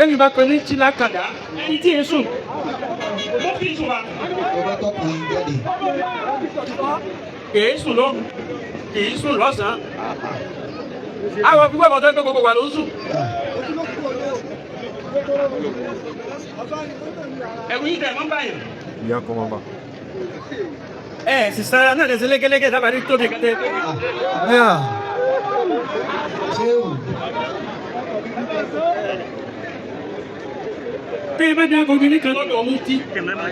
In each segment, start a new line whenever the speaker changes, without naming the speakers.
Lẹ́yìn bá pẹ́ ní Chilakanda, ẹni tí ń sùn. Mo fi sùn wa. Kìí sùn lọ́sàn-án. Àwọn fífọ́ ìbọn tó ń gbogbo wà ló ń sùn. Ẹ̀rù yìí tẹ̀ mọ́ báyìí.
Ìyá kọ́ mọ́ bá.
Sì sára náà lẹ́sẹ̀ lẹ́gẹ́lẹ́gẹ́ sábà ní tóbi kẹ́tẹ́. Bí ẹ bá dá gbogbo ní kan lọ́dọ̀ ọmú tí,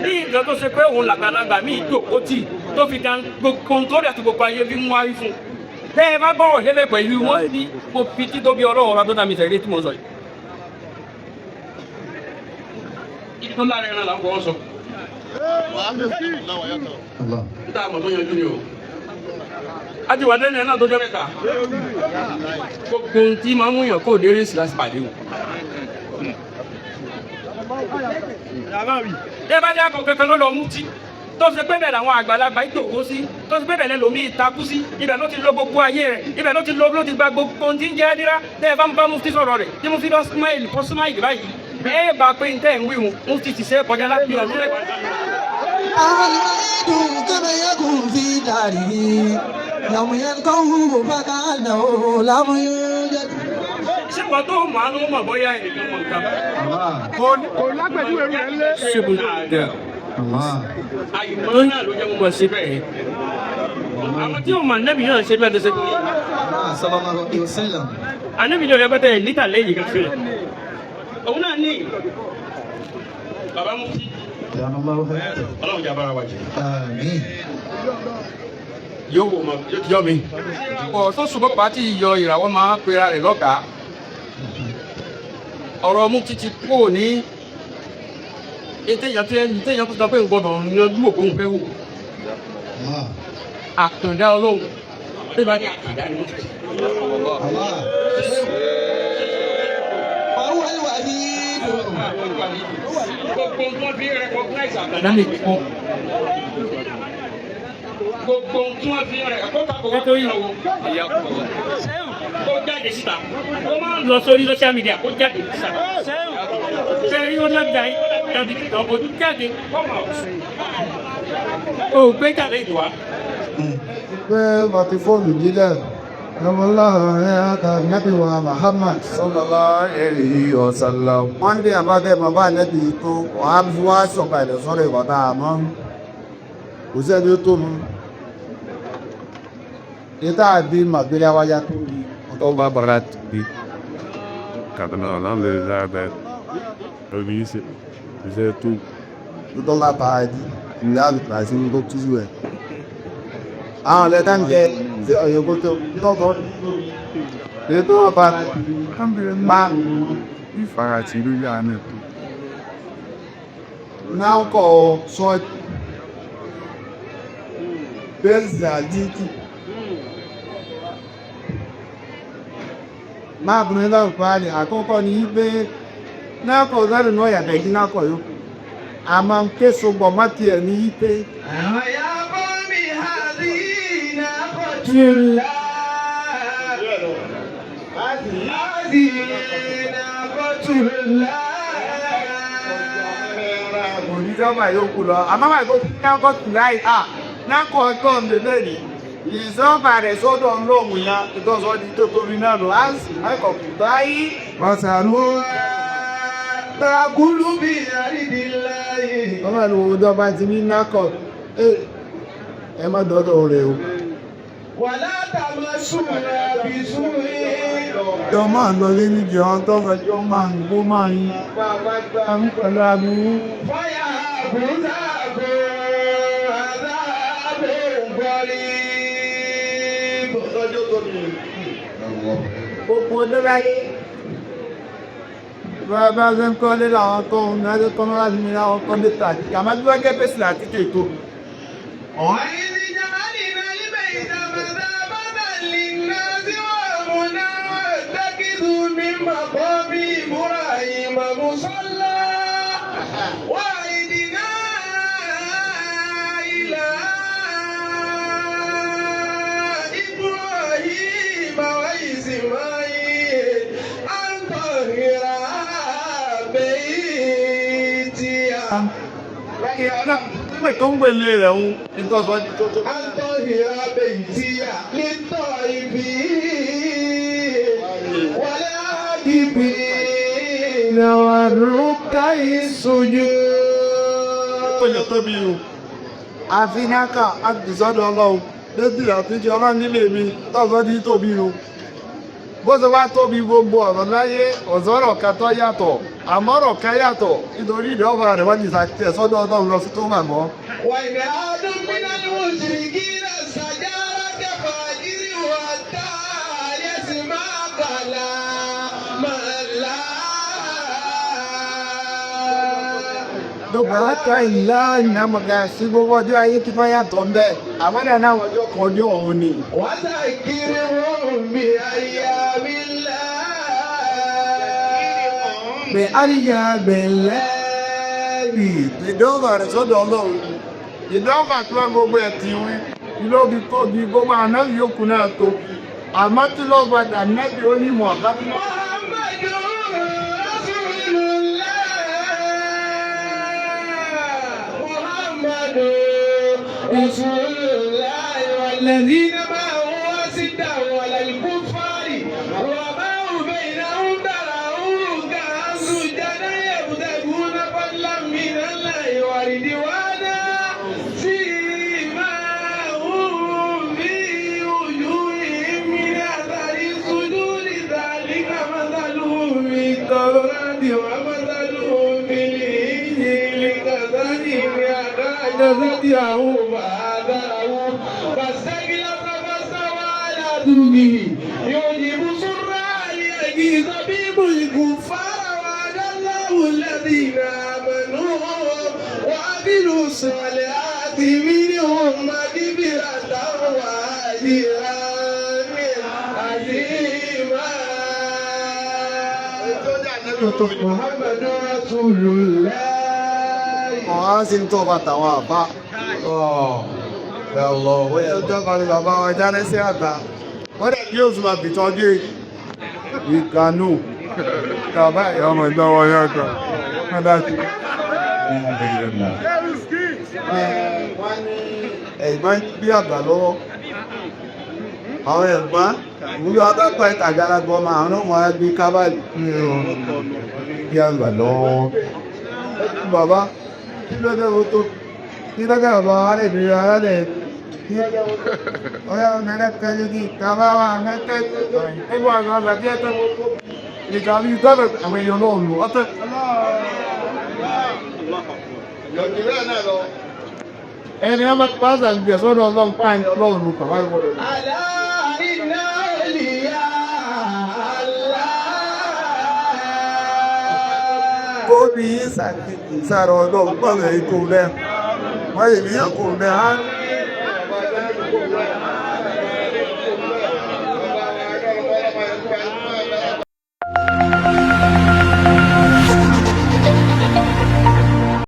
ní ìjọ tó ṣe pé òun làgbàlagbà mí ìjòkó tì tó fi dá gbogbo tó dẹ̀ tó gbogbo ayé bí mú wáyé fún. Tẹ́ ẹ bá bọ̀rọ̀ lélẹ̀ pẹ̀lú wọn ní mo fi tí tóbi ọlọ́run ọba tó dá mi tẹ̀lé tí mo sọ yìí. Ìtọ́ lára ẹran là ń fọwọ́ sọ. Níta àmọ̀ tó yanjú ni o. Ajiwade ní ẹ̀nà tó jẹ́ mẹ́ta. Gbogbo tí máa ń mú yàn kó dé rí síláṣí pàdé o. Ẹ bá dé akọ̀ kankan ló lọ mú tí. Tó ṣe pé bẹ̀rẹ̀ àwọn àgbàlagbà ìtòkó sí. Tó ṣe pé bẹ̀rẹ̀ lómi ìtakú sí. Ibẹ̀ ló ti lo gbogbo ayé rẹ̀. Ibẹ̀ ló ti gba gbogbo tí ń jẹ́ dírá. Tẹ́ ẹ bá ń bá Mufti sọ̀rọ̀ rẹ̀. Tí Mufti lọ smile fọ́ smile báyìí. Ẹ bá pé ń tẹ́ ń wíwùn. Mufti ti ṣe kọjá láti ọdún rẹ̀.
كما يكون في داره يوم يلقوه فكأنه لم يوجد.
Ṣé wọ́n tó máa ló mọ̀ bóyá ẹnìkan mọ̀ nǹkan?
Kò lágbẹ̀jú ẹrú rẹ̀ lé.
Ṣé mo dẹ̀? Àyùmọ́ náà ló jẹ́ mo mọ̀ sí bẹ́ẹ̀. Àwọn tí ó mọ̀ Ànábì náà ṣe bẹ́ẹ̀ tẹ́sẹ̀ kúrò. Ànábì náà yẹ pẹ́tẹ́ lítà lẹ́yìn kan fẹ́. Òun náà ní bàbá Mufti. Ọlọ́run jà bára wa jẹ. Yóò wò mọ̀ yọ mi. Ọ̀ tó ṣùgbọ́n pàtí yọ ìràwọ̀ máa ń pera rẹ̀ lọ́gàá. Ọ̀rọ̀ Mufti ti kú ní ìtẹ́yàn tó sọ pé gbọdọ̀ yanjú òkun fẹ́ wò. Àkàndá Ọlọ́run. Ṣé bá ní àkàndá ni Mufti? Gbogbo tí wọ́n fi recognize àkàndá ní ìkọ́. Gbogbo tí wọ́n fi recognize tó yìí kó jáde síta. Ó máa ń lọ sórí social media kó jáde síta. Ṣé yóò lọ́jà yìí tàbí ìtọ́jú jáde? Ó gbé jáde ìwà.
Pé bàtí fóònù jílẹ̀. Nabi wa Muhammad sallallahu alaihi wasallam. Wọ́n dé àbábẹ́ bàbá Nabi tó wọ́n á fi wá sọ̀pá ilẹ̀ sọ́rọ̀ ìwọ̀ta àmọ́ kò sẹ́ni tó mú. Ìta àbí màgbélé wáyá tó rí.
Ọ̀tọ́ bá bàrá ti bí. Kàtàkì alhamdulillah bẹ́ẹ̀. Omi iṣẹ́ tó.
Tó bá bàrá di ìlú àlùkà sí tó túzú ẹ̀. Àwọn ọ̀lẹ́ta ń jẹ sí ọ̀yọ̀kó tó tọ́tọ́. Ètò ọba máa
ìfaratì lórí àánú ẹ̀kọ́.
náà kọ̀ sọ bẹ́ẹ̀sì àdíkì. Máa bùnú lọ́rùn pàálì àkọ́kọ́ ní pé náà kọ̀ lọ́rùn náà yàtọ̀ ìdí náà kọ̀ yóò. A máa ń ké sọgbọ̀ mọ́tì ẹ̀ ní pé Òníjọba yóò lọ, àmọ́bà ìgbó tí náà tù láì náà kọ́ ẹ̀kọ́ ǹdẹ̀lẹ́ rí. Ìsọ́bà rẹ̀ sọ́dọ̀ lóòmù ya, ìtọ́sọ́ di tó tóbi náà lọ, á sì mẹ́kọ̀ kù báyìí. Pàtàlú tàgúlù bí àrídìláyé. Ọmọ ìlú òjọba ti ní náà kọ̀, ẹ má dọ́dọ̀ rẹ̀ o.
Wà látàmà súnmọ́ bí súnmọ́.
Jọ máa lọ lé ní jọ tó fẹjọ́ máa ń gbó máa ń pẹ̀lú agbúrú.
Fọ́yà àbúrúdàgbò àdáàbò gbọ́rí. Bọ́sọ́jọ́ tó ní.
Gbogbo lọ́láyé. Bàbá ṣe ń kọ́ lé láwọn tó ń náà tó mọ́ láti mi láwọn kọ́ lé tàbí. Àmá bí wọ́n kẹ́pẹ́ sí láti tètò.
Ọ̀hìn ni jàmálì náà ibẹ̀ ìdàmàdà bàbá lè ná sí ọ̀mùná tẹ́kìdù ní màkọ́ bí ìmúra ìmọ̀ mùsọ́lá. Wà ìdìná ilà Ibrahim wa Ismail. Àǹtọ̀ ìrà
Pé tó ń gbèlè rẹ̀ ń ìtọ́sọ́ ní tó tó.
Antọ́hìrá bẹ̀yìtíyà nítọ́ ibi wọlé àdìbì náwà rúkà ìsojú.
Pẹ̀lẹ̀ tóbi o. Àfináka àgbìsọ́dọ̀ ọlọ́run lẹ́bí àtijọ́ ọlọ́run nílé mi tọ́sọ́ ní tóbi o. Bó ṣe wá tóbi gbogbo ọ̀rọ̀ láyé ọ̀sọ́rọ̀ kẹtọ́ yàtọ̀ àmọ́rọ̀ kẹ yàtọ̀ nítorí ìdọ́gba rẹ̀ wọ́n ti sàtẹ̀ sọ́dọ̀ ọlọ́run lọ sí tó mà mọ́.
Wà ní àádọ́ mìíràn ní òṣìríkí náà sàjára kẹfà jírí wà táà yẹ sì máa kàlà máa lá.
Gbogbo àtọ́ ìlà ìnàmọ̀gá sí gbogbo ọjọ́ ayé tí wọ́n yàtọ̀ ń bẹ́ àmọ́dà náà ọjọ́ kan ọjọ́ ọ̀hún ni.
Wà sàkírí wọn bí ayá mi lá.
Bẹ̀ àríyá bẹ̀lẹ́ rí ìdọ́gba rẹ̀ sọ́dọ̀ ọlọ́run. Ìdọ́gba tí wọ́n gbogbo ẹ̀ ti wí ìlóbi tó bí gbogbo àná yòókù náà tó. Àmọ́ tí lọ́gbà dà nẹ́bí onímọ̀ ọ̀gá.
رسول الله والذين معه أشداء على الكفار رحماء بينهم تراهم ركعا سجدا يبتغون فضلا من الله ورضوانا سيماهم في وجوههم من أثر السجود ذلك مثلهم في التوراة ومثلهم في الإنجيل كزرع أخرج زرعه فآزره فاستغلظ فاستوى على سوقه يعجب الزراع ليغيظ بهم الكفار وعد الله الذين آمنوا وعملوا الصالحات منهم مغفرة وأجرا عظيما. محمد رسول الله.
Ọ̀hán sí tó bá tàwọn àbá. Ẹ̀lọ́ wọ́n ọjọ́ kan ní bàbá wọn jáde sí àgbà. Wọ́n dẹ̀ yóò súnmọ̀ bìtọ́ dé ìgbànú. Bàbá ìyọmọ̀ ìdánwò yọ́ kan. Wọ́n dá sí. Wọ́n ní ẹ̀gbọ́n bí àgbà lọ́wọ́. Àwọn ẹ̀gbọ́n ìwúlò ọdọ́pọ̀ ìtàgálágbọ́ máa àwọn ọmọ ẹgbẹ́ kábàlì. Bí àgbà lọ́wọ́. Bàbá kí ló dé o tó kí lọ́gẹ́ ọ̀bọ̀ alẹ́bìnrin alẹ́ kí ọ̀yá mẹ́rẹ́kẹ́ lórí ìtàbá wà mẹ́kẹ́ ẹgbẹ́ àwọn àgbàbí ẹ̀tọ́ ìgbàmí ìtọ́bẹ̀ àwọn èèyàn náà lò ọ́tẹ́ ẹni ọmọ pàásà gbẹ̀ sọ́dọ̀ ọlọ́run pàáyìn ọlọ́run lò pàwàá ìwọ̀dọ̀ Kó bí ìsàrọ̀ ọlọ́run pọ̀lẹ̀ ikú rẹ̀, wọ́n yìí ní ọkùnrin rẹ̀ á